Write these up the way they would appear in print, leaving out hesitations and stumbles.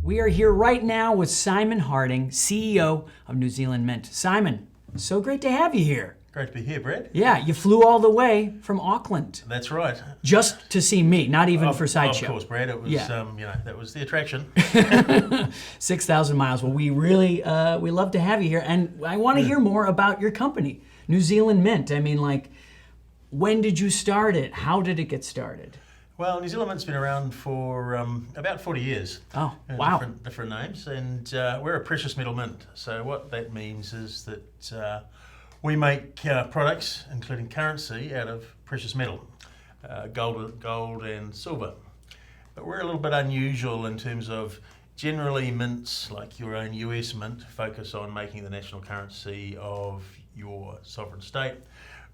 We are here right now with Simon Harding, CEO of New Zealand Mint. Simon, so great to have you here. Great to be here, Brad. Yeah, you flew all the way from Auckland. That's right. Just to see me, not even for Sideshow. Of course, Brad. It was, that was the attraction. 6,000 miles. Well, we really, we love to have you here. And I want to hear more about your company, New Zealand Mint. I mean, like, when did you start it? How did it get started? Well, New Zealand Mint's been around for about 40 years. Oh, wow. Different names. And we're a precious metal mint. So what that means is that we make products, including currency, out of precious metal, gold and silver. But we're a little bit unusual in terms of generally mints, like your own US mint, focus on making the national currency of your sovereign state.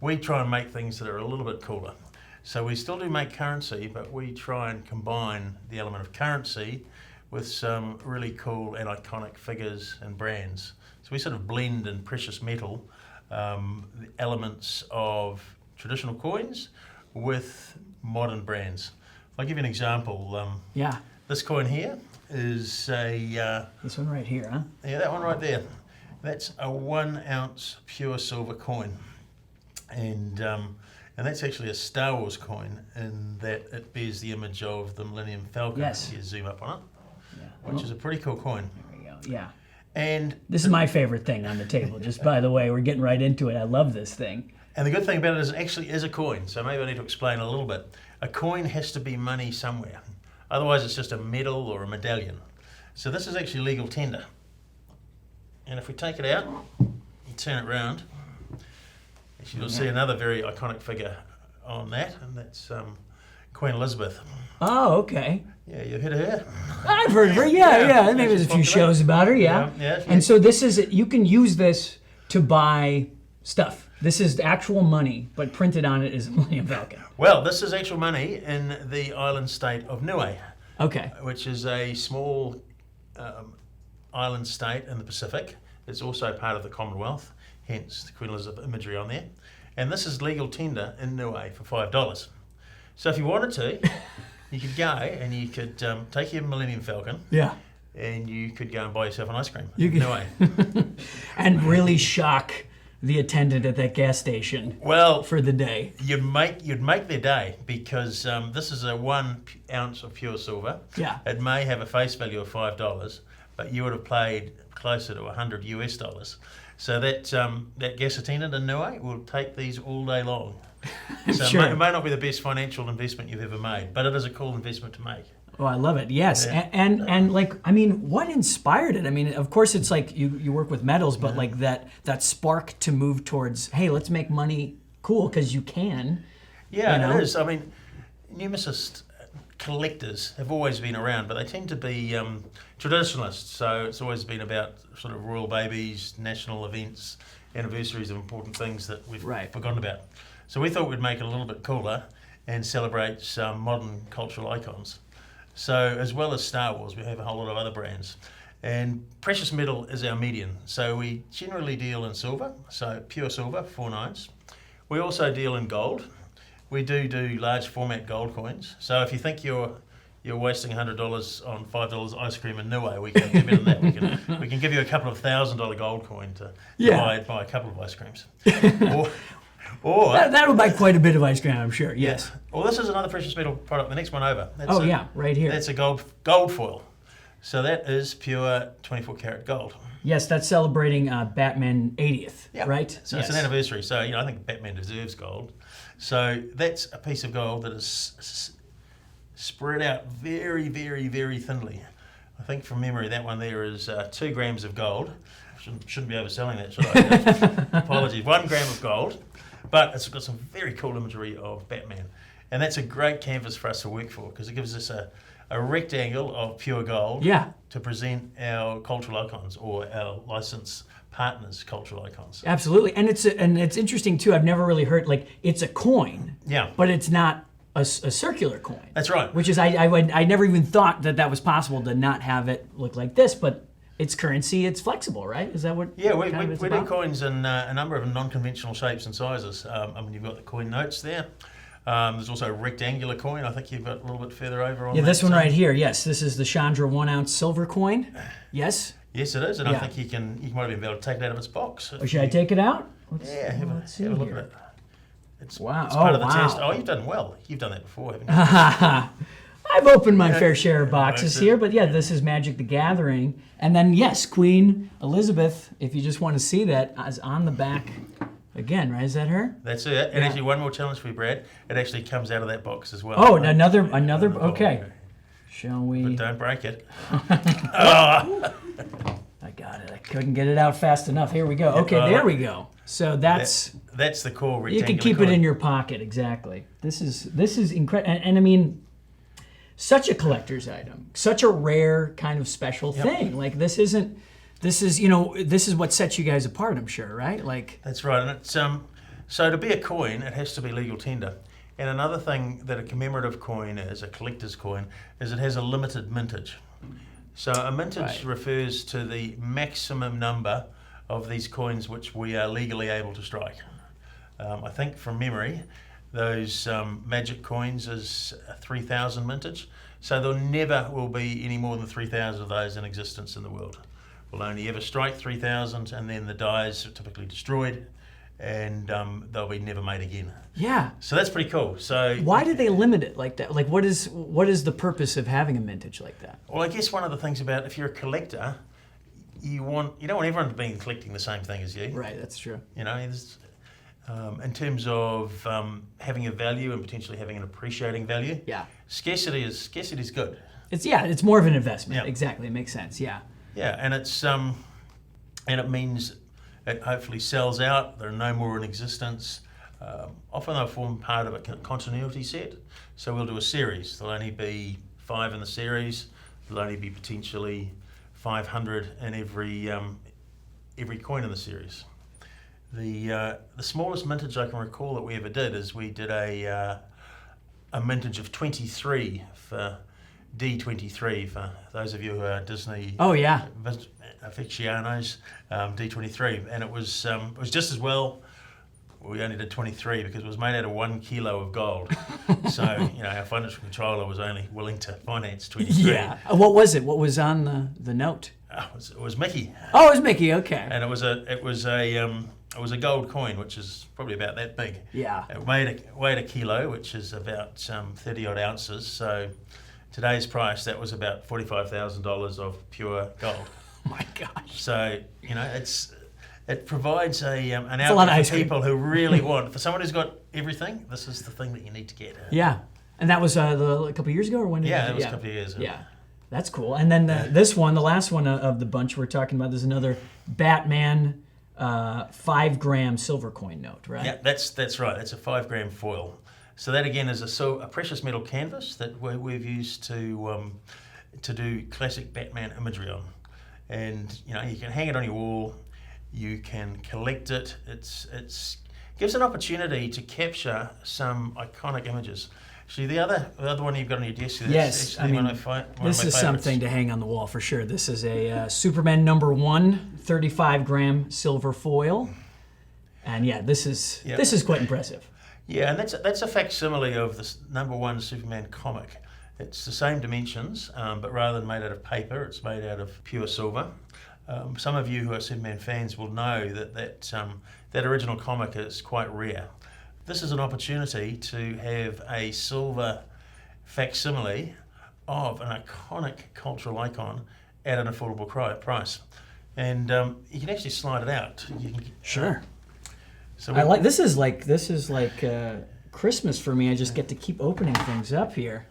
We try and make things that are a little bit cooler. So we still do make currency, but we try and combine the element of currency with some really cool and iconic figures and brands. So we sort of blend in precious metal the elements of traditional coins with modern brands. I'll give you an example. Yeah. This coin here is a... this one right here, huh? Yeah, that one right there. That's a 1 ounce pure silver coin. And that's actually a Star Wars coin in that it bears the image of the Millennium Falcon. Yes. If you zoom up on it, Yeah. which is a pretty cool coin. There we go. Yeah. And This is my favorite thing on the table, just by the way. We're getting right into it. I love this thing. the good thing about it is it actually is a coin. So maybe I need to explain a little bit. A coin has to be money somewhere. Otherwise it's just a medal or a medallion. So this is actually legal tender. And if we take it out and turn it around, you'll see another very iconic figure on that, and that's Queen Elizabeth. Oh, okay. Yeah, you've heard of her? I've heard of her, yeah. Maybe there's a few shows about her, yeah. And so this is, you can use this to buy stuff. This is actual money, but printed on it is a Millennium Falcon. Well, this is actual money in the island state of Niue. Okay. Which is a small island state in the Pacific. It's also part of the Commonwealth, hence the Queen Elizabeth imagery on there. And this is legal tender in Niue for $5. So if you wanted to, you could go and you could take your Millennium Falcon. Yeah. And you could go and buy yourself an ice cream. You could, Niue. and really shock the attendant at that gas station. Well, for the day. You'd make their day because this is a 1 ounce of pure silver. Yeah. It may have a face value of $5, but you would have paid closer to $100 US. So that gas attendant in Niue will take these all day long. So sure. it may not be the best financial investment you've ever made, but it is a cool investment to make. Oh, I love it. Yes. Yeah. And like, I mean, what inspired it? I mean, of course it's like you work with metals, but like that spark to move towards, hey, let's make money cool because you can. Yeah, you know? It is. I mean, numismatist collectors have always been around, but they tend to be traditionalists. So it's always been about sort of royal babies, national events, anniversaries of important things that we've forgotten about. So we thought we'd make it a little bit cooler and celebrate some modern cultural icons. So as well as Star Wars, we have a whole lot of other brands. And precious metal is our median. So we generally deal in silver, so pure silver, 4 nines. We also deal in gold. We do large format gold coins. So if you think you're wasting $100 on $5 ice cream in Niue, we can do better than that. We can give you a couple of $1,000 gold coin to buy a couple of ice creams. Or that would buy quite a bit of ice cream, I'm sure. Yes. Well, this is another precious metal product. The next one over. That's right here. That's a gold foil. So that is pure 24 karat gold. Yes, that's celebrating Batman 80th, right? So it's an anniversary. So I think Batman deserves gold. So that's a piece of gold that is spread out very, very, very thinly. I think from memory that one there is 2 grams of gold. Shouldn't be overselling that, should I? Apologies. 1 gram of gold. But it's got some very cool imagery of Batman. And that's a great canvas for us to work for because it gives us a rectangle of pure gold to present our cultural icons or our licensed partners' cultural icons. Absolutely. And it's interesting too, I've never really heard, like, it's a coin, but it's not a circular coin. That's right. Which is, I never even thought that was possible to not have it look like this, but it's currency, it's flexible, right? Is that what? Yeah, we do coins in a number of non-conventional shapes and sizes. I mean, you've got the coin notes there. There's also a rectangular coin. I think you've got a little bit further over on Yeah, that this one side. right here. Yes, this is the Chandra 1 ounce silver coin. Yes. Yes, it is, and Yeah. I think you might have been able to take it out of its box. Or should I take it out? Yeah, have a look at it. It's Wow. It's part of the wow. test. Oh, you've done well. You've done that before, haven't you? I've opened my fair share of boxes That's it. here, but yeah, this is Magic the Gathering. And then, yes, Queen Elizabeth, if you just want to see that, is on the back again, right? Is that her? That's it. And actually, one more challenge for you, Brad. It actually comes out of that box as well. Oh, another, okay. Shall But we? don't break it. I got it. I couldn't get it out fast enough. Here we go. Okay, there we go. So that's That's the core you rectangular can keep coin. it in your pocket. Exactly. This is incredible, and I mean, such a collector's item, such a rare kind of special thing. Like this is what sets you guys apart. I'm sure, right? Like That's right. And it's so to be a coin, it has to be legal tender. And another thing that a commemorative coin is, a collector's coin, is it has a limited mintage. So a mintage refers to the maximum number of these coins which we are legally able to strike. I think from memory, those magic coins is 3,000 mintage. So there never will be any more than 3,000 of those in existence in the world. We'll only ever strike 3,000, and then the dies are typically destroyed, and they'll be never made again. yeah. So that's pretty cool. So Why did they limit it like that? Like what is the purpose of having a mintage like that? well, I guess one of the things about if you're a collector, you don't want everyone to be collecting the same thing as you. Right. That's true. You know, in terms of having a value and potentially having an appreciating value. Yeah. Scarcity is good. It's more of an investment. Yeah. Exactly. It makes sense. Yeah. Yeah, and it means it hopefully sells out. There are no more in existence. Often they'll form part of a continuity set. So we'll do a series. There'll only be 5 in the series. There'll only be potentially 500 in every coin in the series. The smallest mintage I can recall that we ever did is we did a mintage of 23 for D23 for those of you who are Disney Oh yeah. aficionados, D23, and it was just as well. We only did 23 because it was made out of 1 kilo of gold. So our financial controller was only willing to finance 23. Yeah. What was it? What was on the note? It was Mickey, Oh, it was Mickey. Okay. and it was a gold coin, which is probably about that big. Yeah. It weighed a kilo, which is about 30 odd ounces. So today's price, that was about $45,000 of pure gold. Oh my gosh. So it provides an a lot of outlet ice for cream. people who really want. For someone who's got everything, this is the thing that you need to get. Yeah. And that was a couple years ago, or when? Yeah, it was a couple of years ago. Yeah. That's cool. And then this one, the last one of the bunch we're talking about, there's another Batman 5 gram silver coin note, right? Yeah, that's right. That's a 5 gram foil. So that again is a precious metal canvas that we've used to do classic Batman imagery on, and you can hang it on your wall. You can collect it. It's gives an opportunity to capture some iconic images. See the other one you've got on your desk. Yes, I mean, this is something to hang on the wall for sure. This is a Superman #1 35 gram silver foil, and yeah, this is quite impressive. Yeah, and that's a facsimile of the #1 Superman comic. It's the same dimensions, but rather than made out of paper, it's made out of pure silver. Some of you who are Superman fans will know that original comic is quite rare. This is an opportunity to have a silver facsimile of an iconic cultural icon at an affordable price, and you can actually slide it out. Sure. So I like this is like Christmas for me. I just get to keep opening things up here.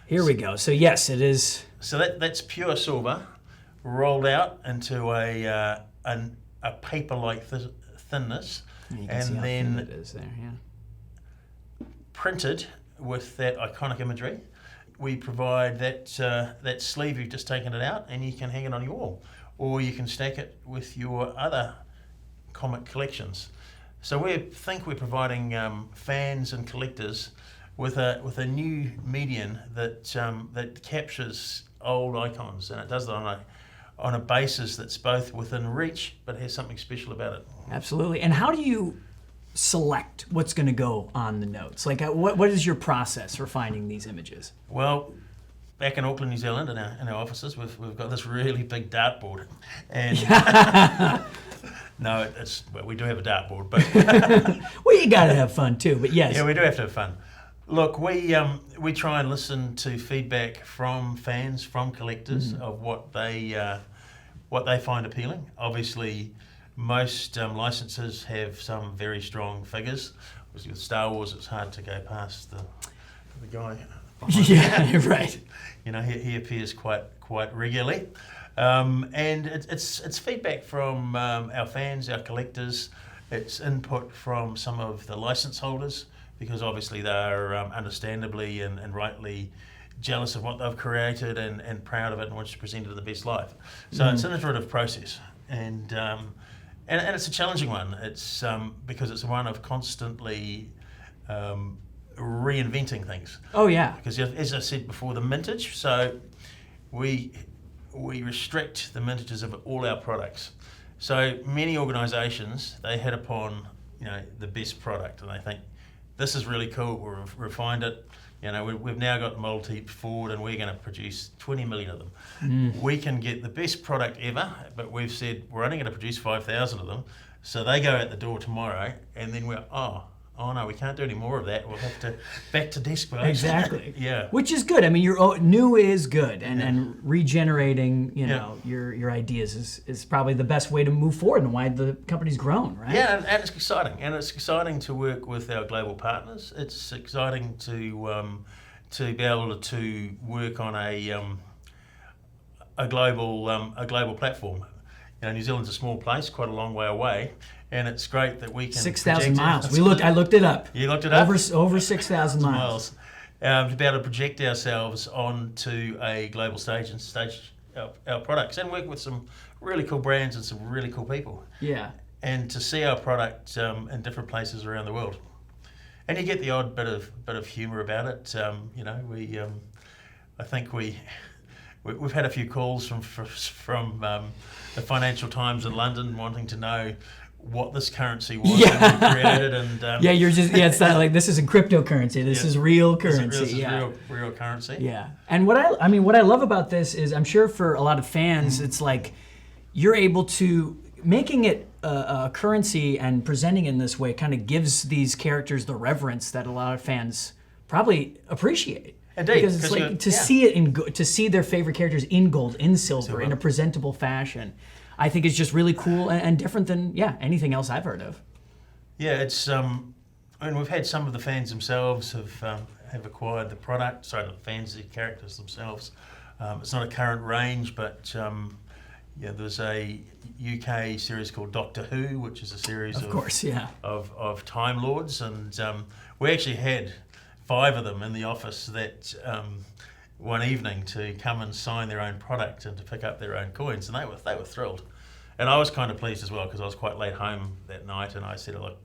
Here we go. So yes, it is. So that's pure silver, rolled out into a paper-like thinness, You can see and how thin it then is there. Yeah. printed with that iconic imagery. We provide that sleeve you've just taken it out, and you can hang it on your wall, or you can stack it with your other comic collections. So we think we're providing fans and collectors with a new medium that captures old icons, and it does that on a basis that's both within reach but has something special about it. Absolutely. And how do you select what's going to go on the notes? Like, what is your process for finding these images? Well, back in Auckland, New Zealand, in our offices, we've got this really big dartboard, and no, we do have a dartboard, but Well, you got to have fun too. But yes, yeah, we do have to have fun. Look, we try and listen to feedback from fans, from collectors, of what they find appealing. Obviously, most licenses have some very strong figures. Obviously, with Star Wars, it's hard to go past the guy. yeah, right. You know, he appears quite regularly, and it's feedback from our fans, our collectors. It's input from some of the license holders, because obviously they're understandably and rightly jealous of what they've created and proud of it and want to present it in the best light. So it's an iterative process, and it's a challenging one. It's because it's one of constantly reinventing things. Oh yeah. Because as I said before, the mintage. So we restrict the mintages of all our products. So many organisations, they hit upon the best product, and they think this is really cool. We've refined it. We've now got the multi forward, and we're going to produce 20 million of them. We can get the best product ever, but we've said we're only going to produce 5,000 of them. So they go out the door tomorrow, and then we're oh no, we can't do any more of that. We'll have to back to desk building. Exactly. Yeah. Which is good. I mean, new is good, and regenerating, your ideas is probably the best way to move forward, and why the company's grown, right? Yeah, and it's exciting, it's exciting to work with our global partners. It's exciting to be able to work on a global platform. New Zealand's a small place, quite a long way away. And it's great that we can 6,000 miles. I looked it up. You looked it up? Over 6,000 miles. To be able to project ourselves onto a global stage and stage our products, and work with some really cool brands and some really cool people. Yeah. And to see our product in different places around the world, and you get the odd bit of humour about it. I think we've had a few calls from the Financial Times in London wanting to know what this currency was that we created, and it's not like this isn't cryptocurrency. This is real currency. This is real currency. Yeah, and what I love about this is, I'm sure for a lot of fans, it's like you're able to making it a currency and presenting it in this way kind of gives these characters the reverence that a lot of fans probably appreciate. Indeed, because it's like to see it to see their favorite characters in gold, in silver, in a presentable fashion. I think it's just really cool and different than anything else I've heard of. Yeah, it's we've had some of the fans themselves have acquired the product. Sorry, the fans, the characters themselves. It's not a current range, but there's a UK series called Doctor Who, which is a series of Time Lords, and we actually had 5 of them in the office that one evening to come and sign their own product and to pick up their own coins, and they were thrilled, and I was kind of pleased as well, because I was quite late home that night, and I said, "Look,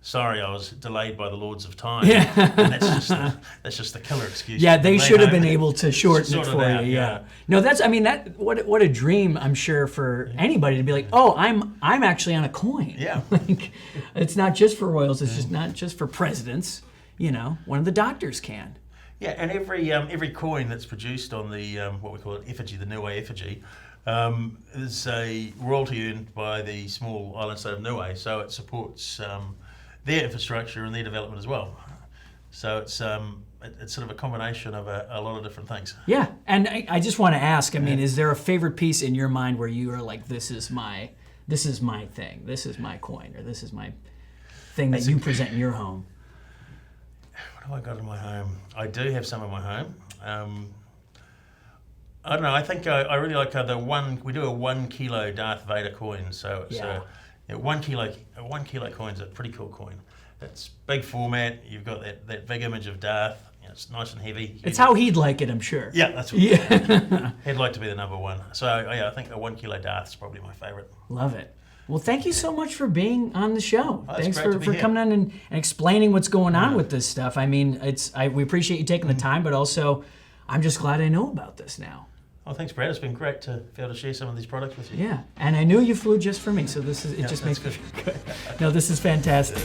sorry, I was delayed by the Lords of Time." Yeah. And that's just the killer excuse. Yeah, they should have been able to shorten it for out, you. Yeah. No, what a dream, I'm sure, for anybody to be like, oh, I'm actually on a coin. Yeah. Like, it's not just for royals. It's just not just for presidents. One of the doctors can. Yeah, and every coin that's produced on the what we call it effigy, the Niue effigy, is a royalty earned by the small island state of Niue, so it supports their infrastructure and their development as well. So it's sort of a combination of a lot of different things. Yeah, and I just want to ask, is there a favorite piece in your mind where you are like, this is my thing, this is my coin, or this is my thing that you present in your home? What have I got in my home? I do have some in my home. I don't know. I think I really like we do a 1 kilo Darth Vader coin. So it's 1 kilo. A 1 kilo coin's a pretty cool coin. It's big format. You've got that big image of Darth. It's nice and heavy. It's how he'd like it, I'm sure. Yeah, that's what. Yeah. He'd like to be the number one. So I think a 1 kilo Darth is probably my favourite. Love it. Well, thank you so much for being on the show. Thanks for here. coming on and explaining what's going on with this stuff. We appreciate you taking the time, but also I'm just glad I know about this now. Oh, thanks, Brad. It's been great to be able to share some of these products with you. Yeah, and I knew you flew just for me, so this is, it Yeah, just that's makes me feel good. No, this is fantastic.